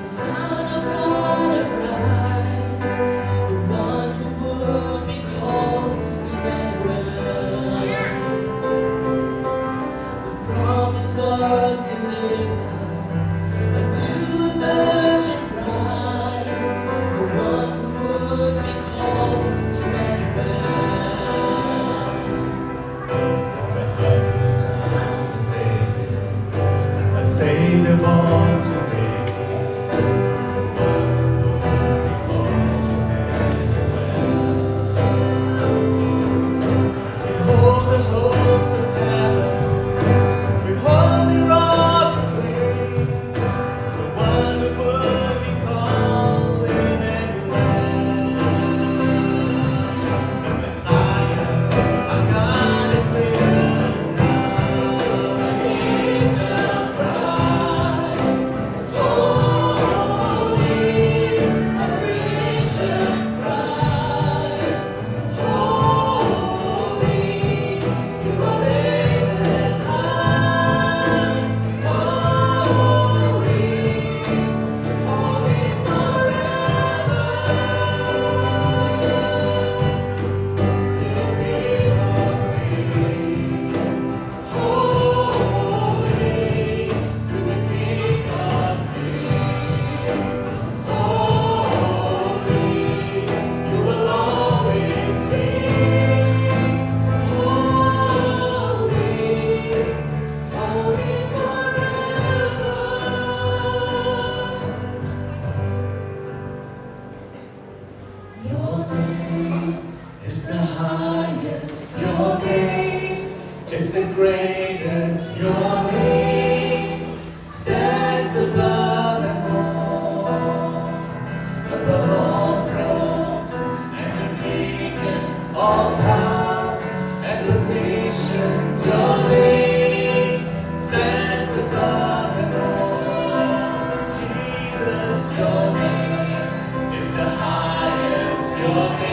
Son of God arrived, the one who would be called Emmanuel. The promise was delivered unto a virgin bride, the one who would be called Emmanuel. A Savior born today. Behold the hosts of heaven, behold the rock proclaim, the one who would be called Emmanuel. The Messiah, our God is with us now. The angels cry, holy, all creation cries, holy, you are risen high, holy, holy forever. Till we all sing, holy to the King of Kings. Holy, you will always be. Holy, holy forever. Your name is the highest. Your name is the greatest. Your name stands above them all. Above all thrones and dominions, all powers and positions, your name stands above them all. Jesus, your name is the highest. Your name